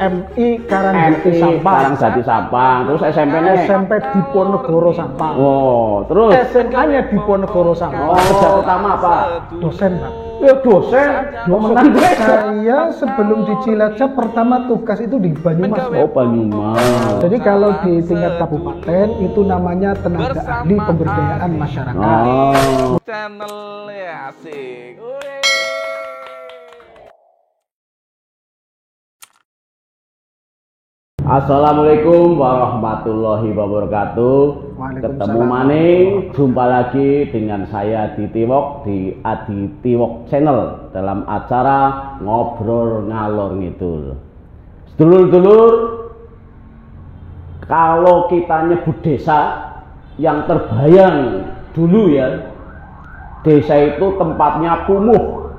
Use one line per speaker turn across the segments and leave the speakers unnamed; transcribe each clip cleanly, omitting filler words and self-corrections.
MI Karangjati Sampang.
Karangjati Sampang. Terus SMP-nya
SMP Diponegoro Sampang.
Oh, terus
SMA-nya Diponegoro Sampang.
Oh, kerja pertama apa?
Dosen, Pak.
Ya dosen.
Saya sebelum di Cilacap pertama tugas itu di Banyumas.
Oh, Banyumas.
Jadi kalau di tingkat kabupaten itu namanya tenaga ahli pemberdayaan masyarakat.
Oh.
Channel ya asik.
Assalamualaikum warahmatullahi wabarakatuh. Ketemu maning, jumpa lagi dengan saya di Tiwok di Adi Tiwok Channel dalam acara Ngobrol Ngalor Ngidul. Sedulur-dulur, kalau kita nyebut desa yang terbayang dulu ya, desa itu tempatnya kumuh,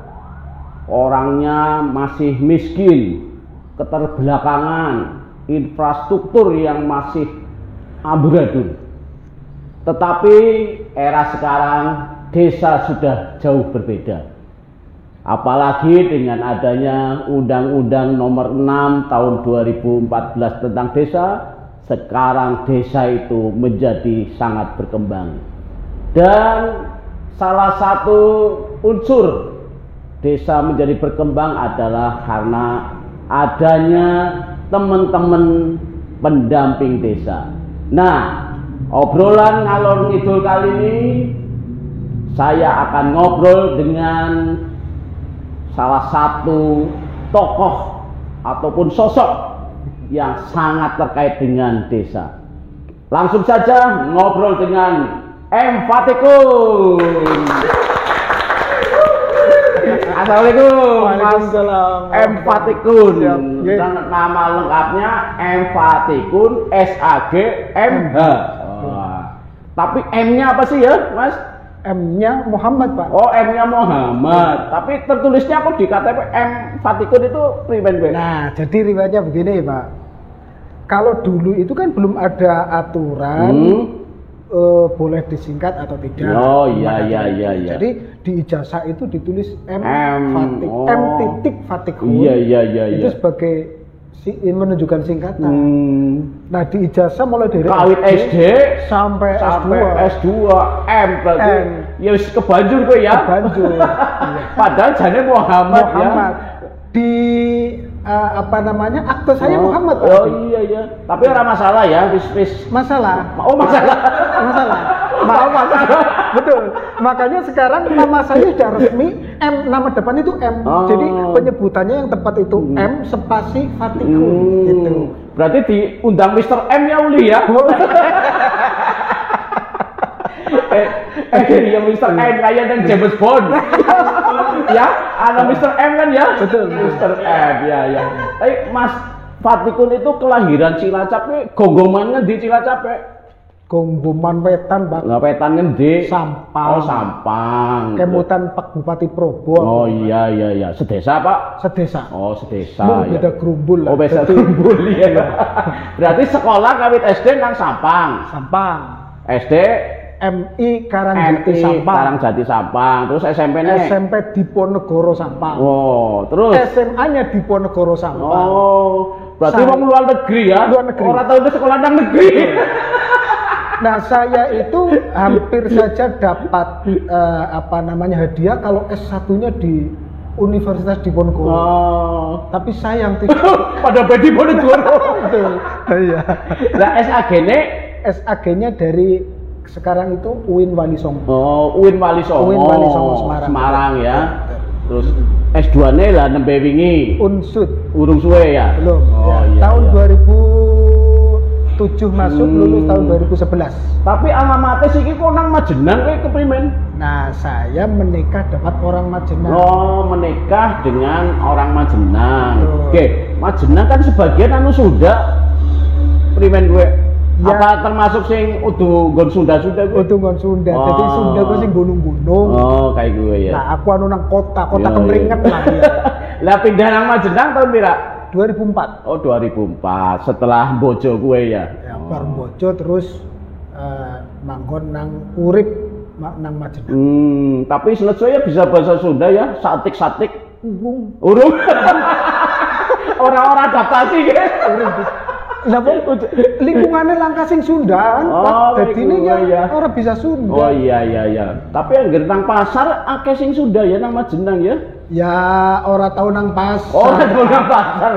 orangnya masih miskin, keterbelakangan, infrastruktur yang masih amburadul. Tetapi era sekarang desa sudah jauh berbeda. Apalagi dengan adanya Undang-Undang Nomor 6 Tahun 2014 tentang desa, sekarang desa itu menjadi sangat berkembang. Dan salah satu unsur desa menjadi berkembang adalah karena adanya teman-teman pendamping desa. Nah, obrolan ngalor ngidul kali ini saya akan ngobrol dengan salah satu tokoh ataupun sosok yang sangat terkait dengan desa. Langsung saja ngobrol dengan M. Fatikun. Assalamualaikum,
Waalaikumsalam.
M. Fatikun.
Dan
nama lengkapnya M. Fatikun SAG MH. Tapi M-nya apa sih ya, Mas?
M-nya Muhammad, Pak.
Oh, M-nya Muhammad. Tapi tertulisnya kok di KTP M. Fatikun itu pribadi.
Nah, jadi riwayatnya begini, Pak. Kalau dulu itu kan belum ada aturan boleh disingkat atau tidak.
Oh iya.
Jadi di ijazah itu ditulis M. Fatik,
oh.
M. Fatikun.
Iya.
Itu sebagai menunjukkan singkatan. Nah, di ijazah mulai dari
kawit SD
sampai
S2 M berarti.
M.
Ya wis kebanjur kowe ya.
Kebanjur.
Padahal jane Muhammad ya.
Di akte saya Muhammad, Pak.
Oh iya. Tapi ora masalah ya, wis
Masalah.
Oh masalah.
Betul. Makanya sekarang nama saya sudah resmi M, nama depan itu M.
Oh.
Jadi penyebutannya yang tepat itu M spasi Fatikun gitu.
Berarti diundang Mr. M ya Uli ya. Ya Mr. M kayak dan James Bond. Ya, ada Mr. M kan ya?
Betul.
Mr. M ya. Tapi Mas Fatikun itu kelahiran Cilacap, gonggomannya di Cilacap ya?
Gonggoman Wetan, Pak.
Nggak Wetan ngendi?
Sampang.
Oh, Sampang.
Kemutan Pak Bupati Probo.
Oh iya. Sedesa, Pak?
Sedesa.
Oh, sedesa.
Beda gerumbul lah.
Oh, beda gerumbul ya. Berarti sekolah kawit SD nang Sampang. SD
MI Karangjati Sampang.
Karangjati Sampang. Terus SMP-nya
SMP Diponegoro Sampang.
Oh, terus
SMA-nya Diponegoro Sampang.
Oh, berarti mau luar negeri ya?
Luar negeri.
Orang tahu itu sekolah dalam negeri.
Nah, saya itu hampir saja dapat hadiah kalau S1-nya di Universitas Diponegoro.
Oh.
Tapi sayang tidak.
Pada bedi Diponegoro.
Betul. Iya.
Lah
SAG-nya dari sekarang itu UIN Wali Songo.
Oh, UIN Wali Songo Semarang ya. Terus S2-nya lah nembe wingi.
Unsud.
Urung suwe ya?
Belum.
Oh,
ya.
Iya.
Tahun 2007 masuk, lulus tahun 2011.
Tapi alamatnya sih kok nang Majenang kowe keprimen?
Nah, saya menikah dapat orang Majenang.
Oh, menikah dengan orang Majenang.
Betul.
Oke, Majenang kan sebagian anu Sunda. Primen gue. Ya. Apa termasuk sing udu nggon Sunda-Sunda gue?
Udu nggon Sunda.
Oh.
Jadi Sunda gue sing gunung-gunung.
Oh, kayak gue ya.
Nah, aku anu nang kota
Yo,
Kemringet lah ya.
Lah pindah nang Majenang tahun pira?
2004.
Oh, 2004. Setelah bojo gue ya.
Ya, bar bojo terus manggon nang urip nang Majenang.
Tapi selet saya bisa bahasa Sunda ya, satik-satik.
Urung.
Orang-orang adaptasi kan.
Lah lingkungannya langka sing Sunda kan. Dadi ini ya orang bisa Sunda.
Oh iya. Tapi yang nang pasar akeh sing Sunda ya nang Majenang ya.
Ya orang tahu nang pasar.
Oh, tahu nang pasar.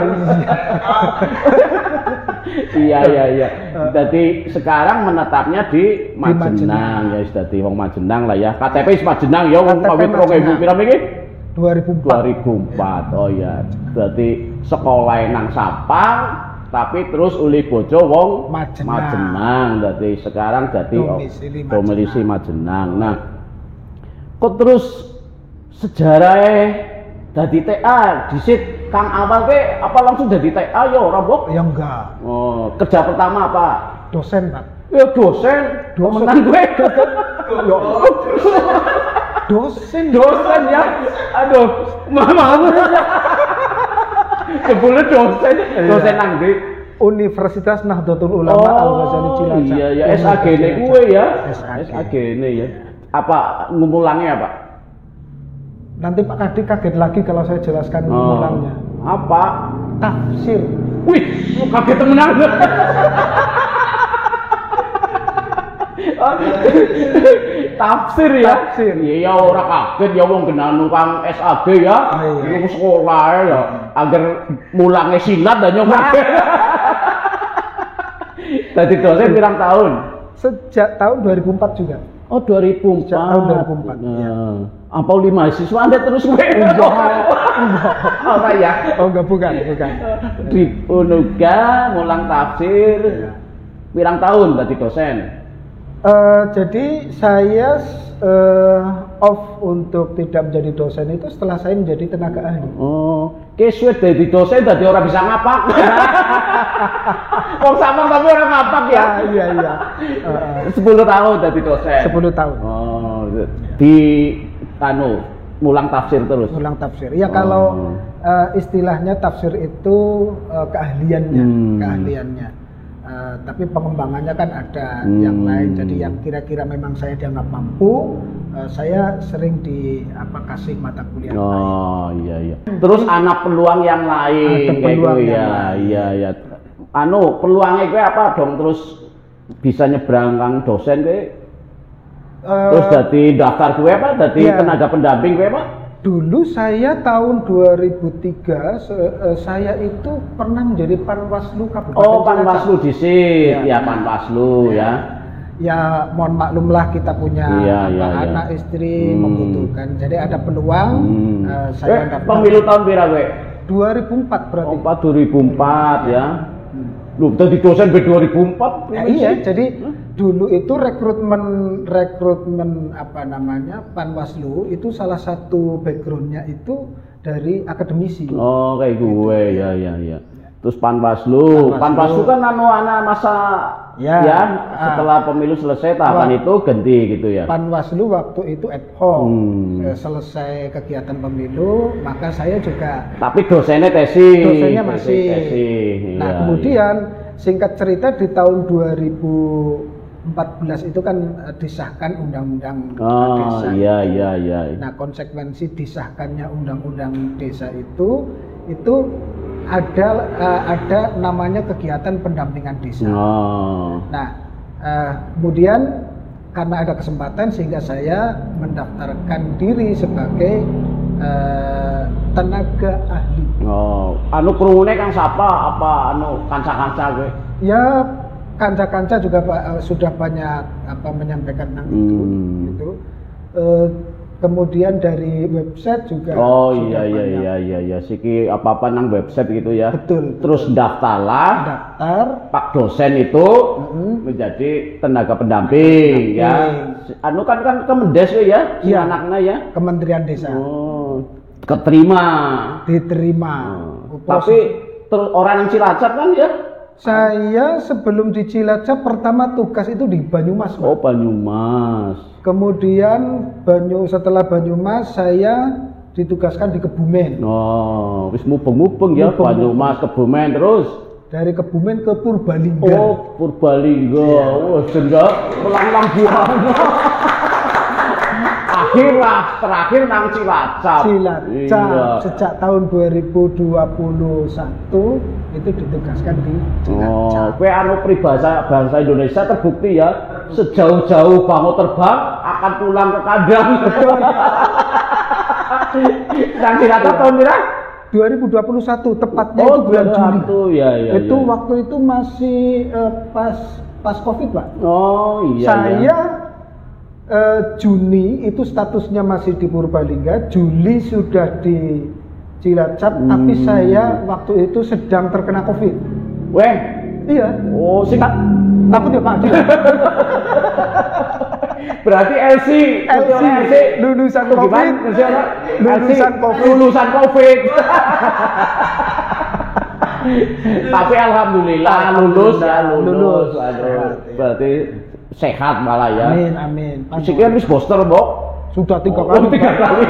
Iya. Jadi sekarang menetapnya di Majenang ya, dadi wong Majenang lah ya. KTP wis Majenang ya wong kawit 2000 pira iki? 2004. Oh iya. Berarti sekolah nang Sapang tapi terus uli bojo wong Majenang. Jadi sekarang jadi domisili Majenang. Nah, kok terus sejarahnya dadi TA disit Kang awal ke apa langsung jadi TA ya ora, Mbok?
Ya enggak.
Oh, kerja pertama apa?
Dosen, Pak.
Ya dosen. Menang gue. Dosen ya. Aduh, mama. Sebelum dosen nang ndi?
Universitas Nahdlatul Ulama Al-Ghazali Cilacap.
Iya, SAG-ne gue ya. SAG-ne ya. Apa ngumulangnya, Pak?
Nanti Pak Kadi kaget lagi kalau saya jelaskan ngumulangnya.
Apa?
Tafsir.
Wih, kaget temenan. Tafsir ya. Iya ora kaget ya wong genanu Kang SAG ya. Iku sekolah ya agar mulange silat dan nyong. Dadi dosen pirang tahun?
Sejak tahun 2004 juga.
Oh 2004.
Sejak tahun 2004. Ya.
Apa uli mahasiswa Anda terus gue? Enggak. Apa ya?
Oh enggak, bukan.
Di Unuga mulang tafsir. Pirang tahun tadi dosen?
Jadi saya off untuk tidak menjadi dosen itu setelah saya menjadi tenaga ahli.
Oh, kesuwe jadi dosen tadi orang bisa ngapak. Wong sama tapi orang ngapak ya.
Iya.
10 tahun jadi dosen.
10 tahun.
Oh, di mulang tafsir terus.
Mulang tafsir. Ya kalau istilahnya tafsir itu keahliannya. Tapi pengembangannya kan ada yang lain. Jadi yang kira-kira memang saya dianggap mampu, saya sering kasih mata kuliah.
Oh iya. Terus anak peluang yang lain kayak gitu ya. Iya. Peluangnya gue apa dong terus bisa nyebrang Kang dosen gue? Terus jadi daftar gue apa? Jadi tenaga pendamping gue apa?
Dulu saya tahun 2003 saya itu pernah menjadi Panwaslu Kabupaten Cilacap.
Oh, Panwaslu disit, ya Panwaslu ya.
Ya, mohon maklumlah kita punya anak istri membutuhkan. Jadi ada peluang saya daftar.
Pemilu tahun berapa, gue?
2004 berarti.
Oh, 2004 ya. Loh, tadi dosen B 2004.
Iya, jadi dulu itu rekrutmen Panwaslu itu salah satu backgroundnya itu dari akademisi.
Oh kayak gue ya. Terus Panwaslu kan anak masa setelah pemilu selesai tahapan itu ganti gitu ya.
Panwaslu waktu itu ad hoc selesai kegiatan pemilu maka saya juga.
Tapi dosennya tesis.
Dosennya masih. Nah kemudian singkat cerita di tahun 2014 itu kan disahkan undang-undang desa. Iya. Nah, konsekuensi disahkannya undang-undang desa itu ada namanya kegiatan pendampingan desa. Nah, kemudian karena ada kesempatan sehingga saya mendaftarkan diri sebagai tenaga ahli.
Krungune Kang sapa apa kanca-kanca gue?
Ya kanca-kanca juga sudah banyak menyampaikan tentang itu. Kemudian dari website juga.
Oh iya. Siki apa nang website gitu ya.
Betul.
Terus daftar. Pak dosen itu menjadi tenaga pendamping ya. Kan Kemendes ya, si anaknya ya.
Kementerian Desa.
Oh, diterima. Tapi orang yang Cilacap kan ya.
Saya sebelum di Cilacap pertama tugas itu di Banyumas.
Oh, Banyumas.
Kemudian setelah Banyumas saya ditugaskan di Kebumen.
Oh, wis mubeng-mubeng ya Banyumas, Kebumen terus.
Dari Kebumen ke Purbalingga.
Oh, Purbalingga. Wah, jendak melang-lang buana. terakhir nang Cilacap.
Cilacap sejak tahun 2021 itu ditugaskan di Cilacap.
Kowe anu peribahasa bahasa Indonesia terbukti ya, sejauh-jauh bangun terbang akan pulang ke kandang.
Betul.
Nang Cilacap tahun berapa?
2021 tepatnya itu bulan Juli.
Ya,
itu waktu itu masih pas Covid, Pak.
Oh iya.
Saya Juni itu statusnya masih di Purbalingga, Juli sudah di Cilacap, tapi saya waktu itu sedang terkena Covid.
Weh,
iya.
Oh, singkat.
Takut ya, Pak.
Berarti LC
lulusan Covid.
Lulusan Covid. Tapi alhamdulillah lulus. Aduh, berarti sehat malah ya.
Amin.
Sekian wis booster, Mbok.
Sudah 3 kali.
3 kali.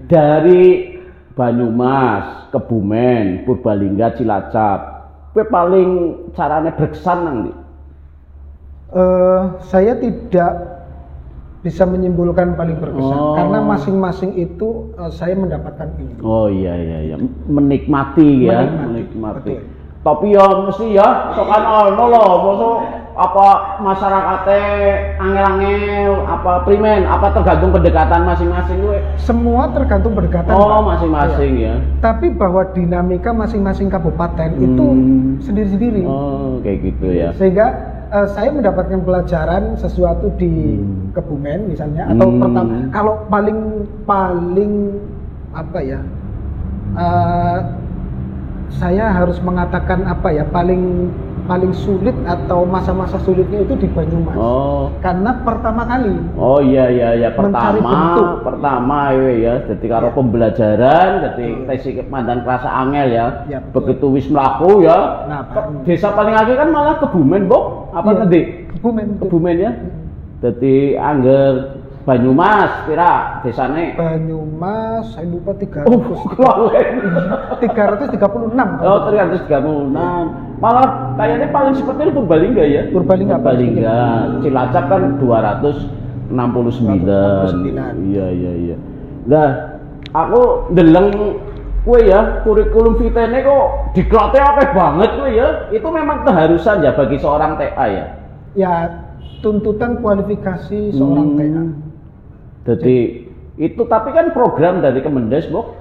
Dari Banyumas, Kebumen, Purbalingga, Cilacap, kowe paling carane berkesan nang ndi?
Saya tidak bisa menyimpulkan paling berkesan karena masing-masing itu saya mendapatkan ilmu.
Oh iya. Menikmati.
Betul.
Tapi ya mesti ya sokan ono lho, mosok apa masyarakate angel-angel apa primen, apa tergantung pendekatan masing-masing kowe.
Semua tergantung pendekatan.
Oh, masing-masing ya.
Tapi bahwa dinamika masing-masing kabupaten itu sendiri-sendiri.
Oh, kayak gitu ya.
Sehingga saya mendapatkan pelajaran sesuatu di Kebumen misalnya atau pertama kalau paling apa ya? Saya harus mengatakan apa ya, paling sulit atau masa-masa sulitnya itu di Banyumas. Karena pertama kali.
Oh iya. Pertama ya. Jadi karo pembelajaran, jadi tesi mandan kerasa angel ya. Begitu wis mlaku ya.
Nah,
desa paling akhir kan malah Kebumen, Mbok. Apa nanti? Kebumen ya. Jadi angger Banyumas pira desane?
Banyumas saya lupa 300.
Oh,
336.
Oh, 336. Malah kayaknya paling seperti Purbalingga ya.
Purbalingga.
Cilacap kan 269. Iya. Nah, aku ndeleng kowe ya, kurikulum vitene kok diklote akeh banget kowe ya. Itu memang keharusan ya bagi seorang TA ya. Ya,
tuntutan kualifikasi seorang TA.
Jadi itu tapi kan program dari Kemendes, Bok.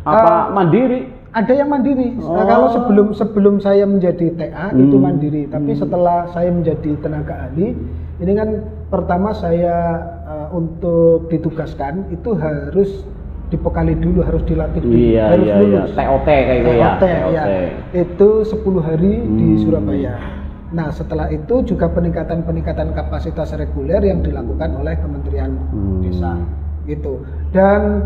Apa mandiri?
Ada yang mandiri. Nah, kalau sebelum saya menjadi TA itu mandiri, tapi setelah saya menjadi tenaga ahli, ini kan pertama saya untuk ditugaskan itu harus dibekali dulu, harus dilatih dulu, harus lulus.
TOT kayak gitu ya.
TOT. Itu 10 hari di Surabaya. Nah, setelah itu juga peningkatan kapasitas reguler yang dilakukan oleh Kementerian Desa gitu. Dan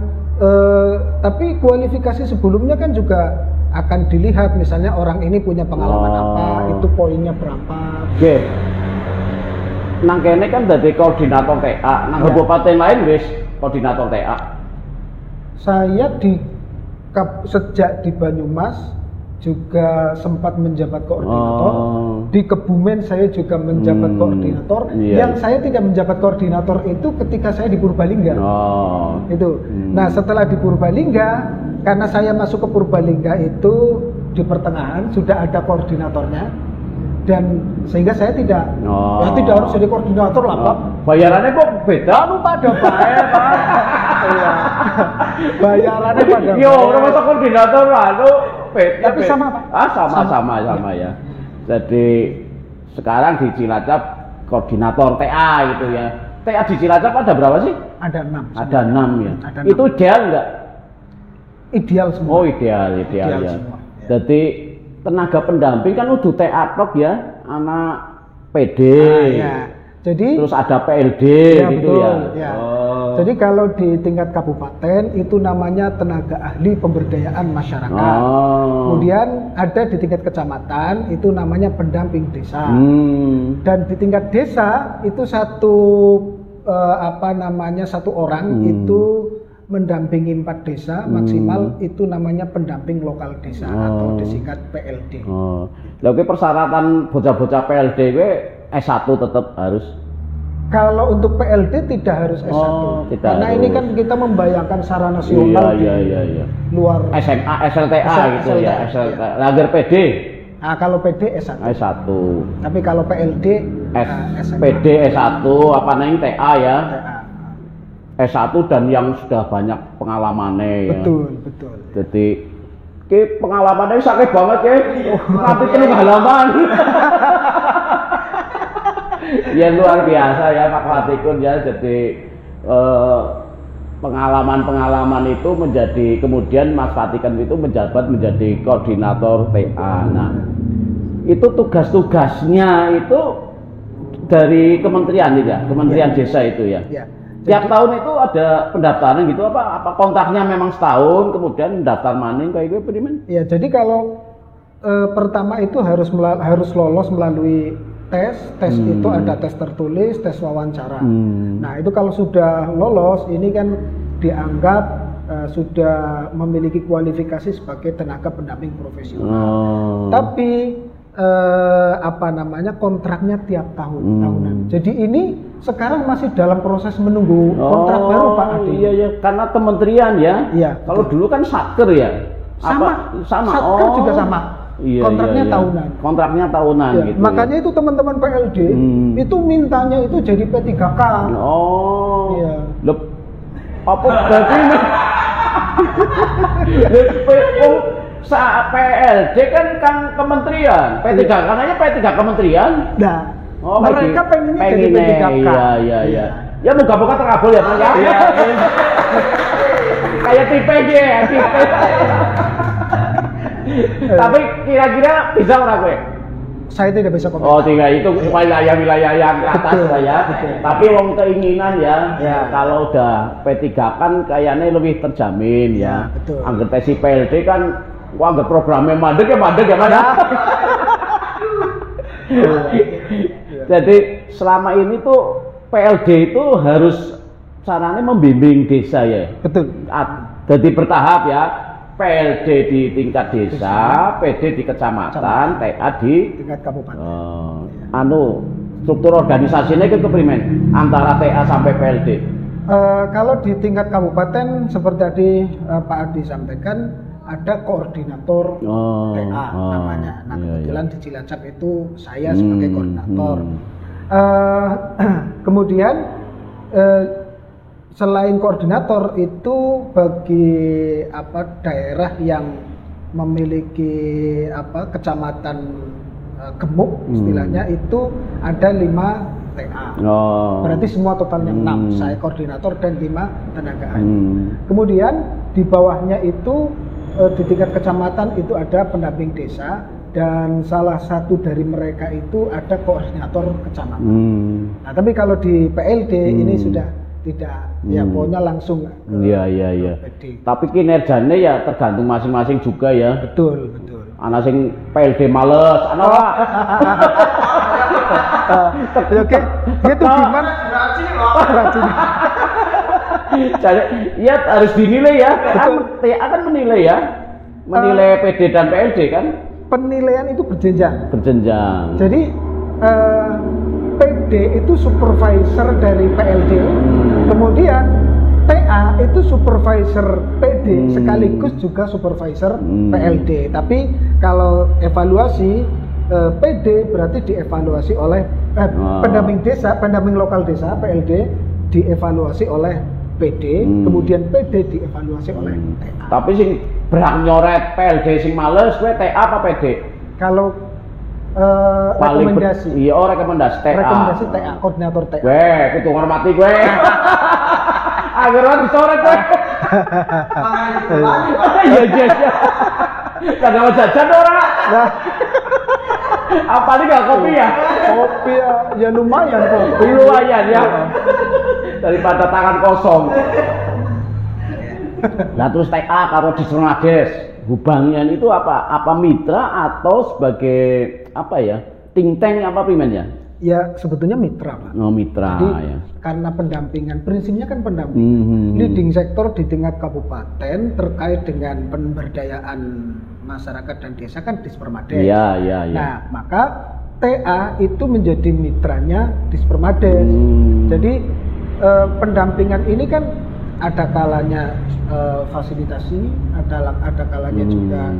tapi kualifikasi sebelumnya kan juga akan dilihat, misalnya orang ini punya pengalaman apa, itu poinnya berapa.
Oke. Nang kene kan dadi koordinator TA, nang kabupaten lain wis koordinator TA. Saya sejak di Banyumas juga sempat menjabat koordinator. Di Kebumen saya juga menjabat koordinator. Yang saya tidak menjabat koordinator itu ketika saya di Purbalingga. Itu. Nah, setelah di Purbalingga, karena saya masuk ke Purbalingga itu di pertengahan sudah ada koordinatornya, dan sehingga saya tidak harus jadi koordinator lah, Pak. Bayarannya kok beda? Pada bayar, Pak. Bayarannya pada bayar. Orang masuk koordinator beda. Tapi sama, Pak. Sama ya. Jadi sekarang di Cilacap koordinator TA gitu ya. TA di Cilacap ada berapa sih? Ada 6. Ada 6 ya. Ada 6. Itu ideal enggak? Ideal semua. Oh, ideal ya. Semua. Jadi tenaga pendamping kan udah TA tok ya, anak PD. Jadi terus ada PLD gitu ya. Jadi kalau di tingkat kabupaten itu namanya tenaga ahli pemberdayaan masyarakat. Kemudian ada di tingkat kecamatan itu namanya pendamping desa. Dan di tingkat desa itu satu orang itu mendampingi 4 desa maksimal, itu namanya pendamping lokal desa atau disingkat PLD. Lha persyaratan bocah-bocah PLD S1 tetap harus.
Kalau untuk PLD tidak harus S1.
Tidak
karena
harus.
ini kan kita membayangkan secara nasional
Iya.
luar
SMA, SLTA gitu ya, SLTA. Lager PD.
Nah, kalau PD S1.
S1.
Tapi kalau PLD
PD S1 apa namanya TA ya.
TA.
S1 dan yang sudah banyak pengalamannya ya.
Betul.
Jadi pengalamannya sakit banget ya. Tapi penuh halaman. Ya luar biasa ya Pak Fatikun ya. Jadi pengalaman-pengalaman itu menjadi kemudian Mas Fatikun itu menjabat menjadi koordinator TA. Nah, itu tugas-tugasnya itu dari kementerian ya, Kementerian Desa itu ya. Tiap tahun itu ada pendaftaran gitu apa kontraknya memang setahun kemudian daftar maning kayak gitu Pak.
Ya, jadi kalau pertama itu harus lolos melalui tes itu ada tes tertulis, tes wawancara. Nah, itu kalau sudah lolos ini kan dianggap sudah memiliki kualifikasi sebagai tenaga pendamping profesional. Tapi kontraknya tiap tahunan. Jadi ini sekarang masih dalam proses menunggu kontrak baru Pak Adi.
Iya, karena kementerian ya.
Iya.
Kalau dulu kan Satker ya.
Sama. Satker juga sama. Kontraknya tahunan.
Kontraknya tahunan
ya,
gitu.
Makanya itu teman-teman PLD itu mintanya itu jadi P3K.
Iya.
Lep.
Apa berarti ini? PLD kan kementerian, P3K aja P3 kementerian.
Nah, mereka pengennya jadi P3K.
Iya. Ya moga-moga terkabul ya Pak ya. Kayak tipe ya, tipe. Tapi kira-kira bisa ora gue?
Saya tidak bisa komentar.
Oh, tidak itu wilayah-wilayah yang atas lah ya. Tapi wong keinginan ya. Kalau udah P3 kan kayaknya lebih terjamin ya.
Betul.
Angger tes PLD kan angger programnya mandek ya. Jadi selama ini tuh PLD itu harus caranya membimbing desa ya.
Betul.
Jadi bertahap ya. PLD di tingkat desa, PD di kecamatan, TA di
tingkat kabupaten.
Struktur organisasinya itu keprimen antara TA sampai PLD.
Kalau di tingkat kabupaten seperti tadi Pak Adi sampaikan ada koordinator TA namanya. Nah, kebetulan di Cilacap itu saya sebagai koordinator. Kemudian selain koordinator itu bagi daerah yang memiliki kecamatan gemuk istilahnya itu ada 5 TA. Berarti semua totalnya 6. Saya koordinator dan 5 tenaga ahli. Kemudian di bawahnya itu di tingkat kecamatan itu ada pendamping desa dan salah satu dari mereka itu ada koordinator kecamatan. Nah, tapi kalau di PLD ini sudah tidak pokoknya langsung.
Iya. Tapi kinerjanya ya tergantung masing-masing juga ya.
Betul.
Ana sing PLD males, ana Pak.
Oke. Gitu gimana? Rajin.
Jadi ya harus dinilai ya. TA kan menilai ya. Menilai PD dan PLD kan.
Penilaian itu berjenjang. Jadi PD itu supervisor dari PLD, kemudian TA itu supervisor PD sekaligus juga supervisor PLD. Tapi kalau evaluasi PD berarti dievaluasi oleh pendamping desa, pendamping lokal desa PLD dievaluasi oleh PD, kemudian PD dievaluasi oleh TA.
Tapi sing berhak nyoret PLD sing males, kowe TA apa PD?
Kalau rekomendasi.
Rekomendasi TA.
Rekomendasi TA, koordinator TA.
Weh, kudu ngormati gue. Akhirnya dicoret gue. Iya. Kagak mau jajan ora. Nah. Apa nih gak kopi ya?
Kopi ya lumayan kok.
Lumayan ya. Daripada tangan kosong. Nah terus TA karo Disrenades. Hubungan itu apa mitra atau sebagai think tank apa primen ya?
Ya sebetulnya mitra Pak.
Mitra.
Jadi,
ya.
Karena pendampingan, prinsipnya kan pendampingan. Leading sektor di tingkat kabupaten terkait dengan pemberdayaan masyarakat dan desa kan Dispermades.
Iya.
Nah maka TA itu menjadi mitranya Dispermades. Jadi pendampingan ini kan ada kalanya fasilitasi, ada kalanya juga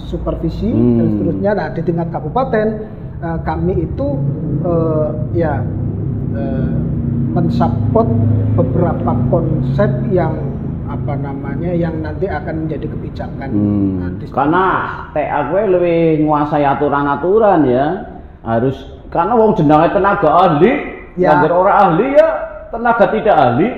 supervisi dan seterusnya. Nah, di tingkat kabupaten kami itu mensupport beberapa konsep yang yang nanti akan menjadi kebijakan.
Karena TA gue lebih nguasai aturan-aturan ya, harus karena wong jenenge tenaga ahli, agar orang ahli ya tenaga tidak ahli.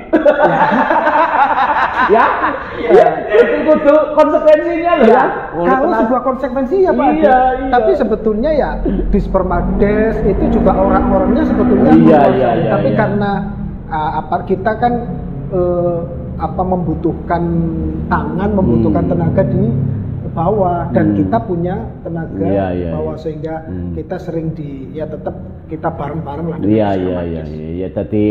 Itu kudu konsekuensinya loh ya.
Kalau sebuah konsekuensi ya Pak Adi. Tapi sebetulnya ya Dispermades itu juga orang-orangnya sebetulnya tapi karena kita kan membutuhkan tangan, membutuhkan tenaga di bawah dan kita punya tenaga bawah sehingga kita sering tetap kita bareng-bareng lah.
Iya. Jadi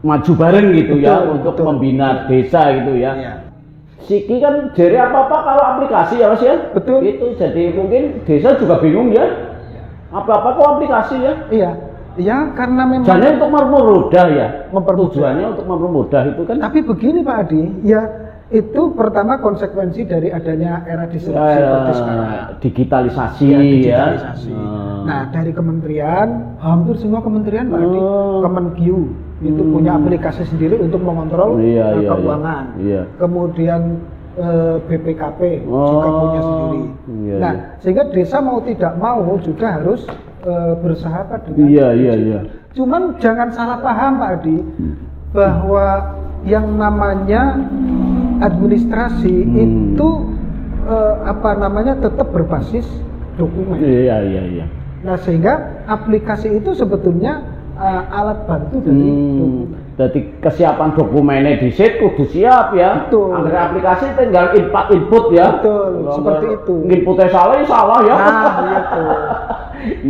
maju bareng gitu untuk membina desa gitu ya. Siki kan jari apa-apa kalau aplikasi ya Mas ya.
Betul.
Itu jadi mungkin desa juga bingung ya. Apa-apa kok aplikasi ya?
Iya. Ya karena memang
jangan untuk mempermudah ya. Tujuannya untuk mempermudah itu kan.
Tapi begini Pak Adi, ya itu pertama konsekuensi dari adanya era disrupsi seperti sekarang.
Digitalisasi ya.
Nah, dari kementerian, hampir semua kementerian Pak Adi, Kemenkyu itu punya aplikasi sendiri untuk mengontrol keuangan. Kemudian BPKP juga punya sendiri. Nah, sehingga desa mau tidak mau juga harus bersahabat dengan Cuman jangan salah paham Pak Adi, bahwa yang namanya administrasi itu tetap berbasis dokumen. Nah, sehingga aplikasi itu sebetulnya alat bantu dari dokumen.
Jadi kesiapan dokumennya disit kudu siap ya.
Betul.
Agar aplikasi tinggal input ya.
Betul. Seperti itu.
Inputnya salah ya.
Gitu.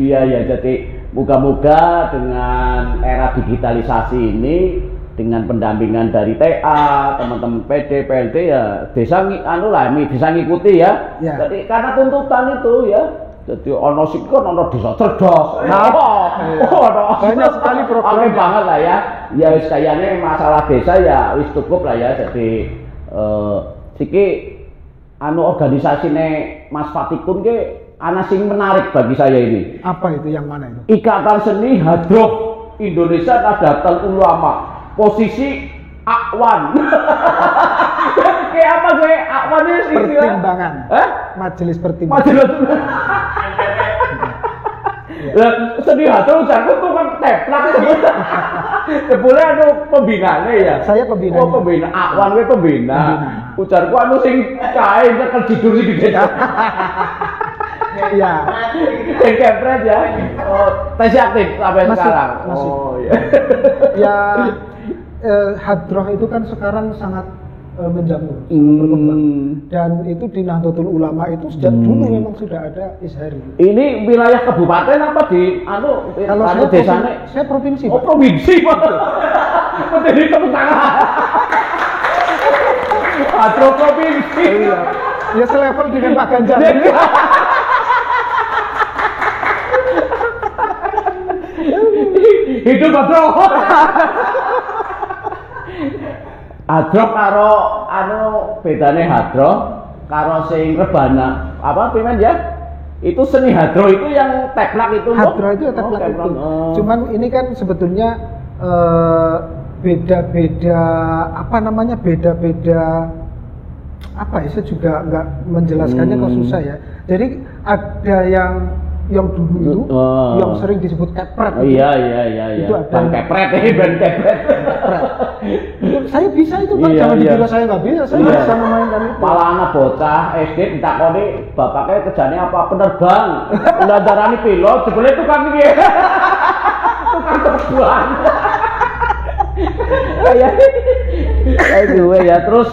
Iya. Jadi moga-moga dengan era digitalisasi ini, dengan pendampingan dari TA, teman-teman PD, PLD ya, desa bisa ngikuti ya. Jadi karena tuntutan itu ya. Jadi ono sik kan ono desa cerdas.
Banyak sekali program
banget lah ya. Ya wis kayane masalah desa ya wis cukup lah ya. Jadi siki organisasine Mas Fatikun ke ana sing menarik bagi saya ini.
Apa itu, yang mana itu?
Ikatan Seni Hadroh Indonesia Nahdlatul Ulama. Posisi Akwan. Kayak apa gue? Akwan ini
pertimbangan. Majelis pertimbangan.
Seni Hadroh jangan tuh kan teplak itu. Boleh pembinaannya ya.
Saya pembina.
Oh pembina. Akwan gue pembina. Ujarku sing kae nyekel tidur sing gede.
Iya.
Yang kepret ya. Tes aktif sampai sekarang.
Oh iya. Ya Hadroh itu kan sekarang sangat menjamur, berkembang. Dan itu di Nahdlatul Ulama itu sejak dulu memang sudah ada Ishari.
Ini wilayah kabupaten apa di
kalau desanya? Saya provinsi.
Oh, provinsi Pak. Menjadi tepuk tangan. Hadroh provinsi.
Ya selevel dengan Pak Ganjar.
Hidup Hadroh. Hadroh karo bedane Hadroh karo sing rebana pimen ya? Itu seni Hadroh itu yang teplak itu.
Hadroh itu teplak itu. Cuman ini kan sebetulnya beda-beda saya juga nggak menjelaskannya kok susah ya. Jadi ada yang dulu itu yang sering disebut kepret.
Iya.
Itu ada
ban kepret.
Saya bisa itu Pak, jangan dikira saya nggak bisa. Saya bisa memainkan itu.
Malah anak bocah SD ditakoni bapaknya kerjanya apa, penerbang. Udah darani pilot, sebenarnya tukang iki. Tukang terbang. Ya terus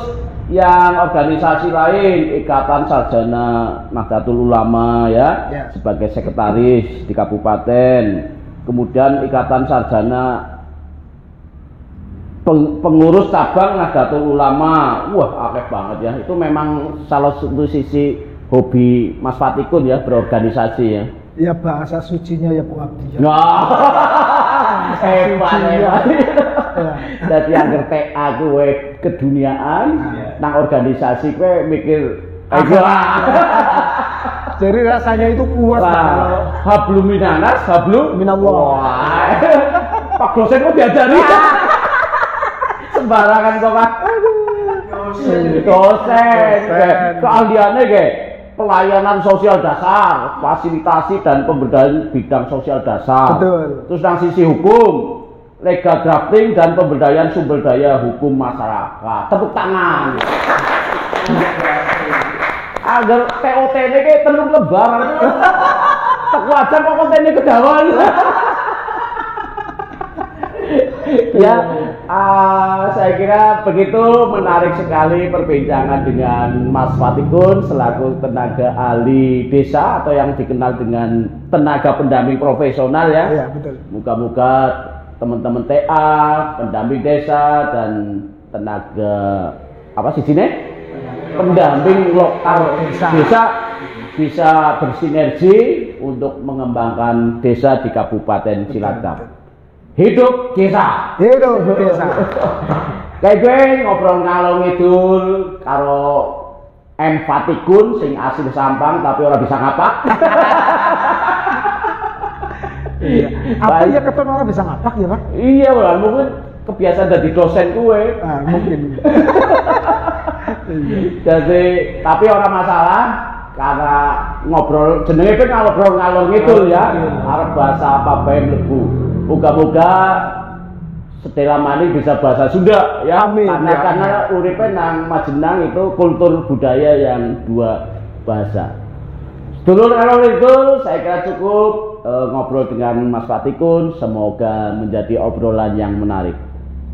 yang organisasi lain, Ikatan Sarjana Nahdlatul Ulama ya, sebagai sekretaris di kabupaten. Kemudian Ikatan Sarjana pengurus cabang Nahdlatul Ulama. Wah, akeh banget ya. Itu memang salah satu sisi hobi Mas Fatikun ya, berorganisasi ya.
Ya bahasa sucinya ya pengabdian.
Nah, hebat. Jadi yang TA gue keduniaan, nang organisasi gue mikir,
jadi rasanya itu puas.
Hablum minanas, hablum
minallah.
Pak dosen kok diajari? Sembarangan kok Pak. Dosen. Keahliannya kayak pelayanan sosial dasar, fasilitasi dan pemberdayaan bidang sosial dasar.
Betul.
Terus yang sisi hukum, legal drafting dan pemberdayaan sumber daya hukum masyarakat. Tepuk tangan. Agar TOT ini kayak telung lebar. Tak wajar kok kontennya kedawan. Ya, saya kira begitu menarik sekali perbincangan dengan Mas Fatikun selaku tenaga ahli desa atau yang dikenal dengan tenaga pendamping profesional ya.
Iya, betul.
Moga-moga teman-teman TA, pendamping desa dan tenaga apa sih sini? Pendamping lokal desa bisa bersinergi untuk mengembangkan desa di Kabupaten Cilacap. Hidup desa.
Hidup desa.
Kayak gue ngobrol ngalor ngidul karo M Fatikun sing asli Sampang tapi orang bisa ngapak.
Iya. Apa ya ketemu orang bisa ngapak ya Pak?
Iya Bang, mungkin kebiasaan dari dosen gue.
Mungkin.
Jadi tapi orang masalah karena ngobrol jenenge kan ngobrol ngalor ngidul ya. Arep bahasa apa bae mlebu. Moga-moga setelah mani bisa bahasa Sunda ya.
Amin,
karena uripe nang Majenang itu kultur budaya yang dua bahasa. Sedulur kalau itu saya kira cukup ngobrol dengan Mas Fatikun, semoga menjadi obrolan yang menarik.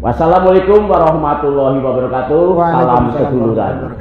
Wassalamualaikum warahmatullahi wabarakatuh. Salam seduluran.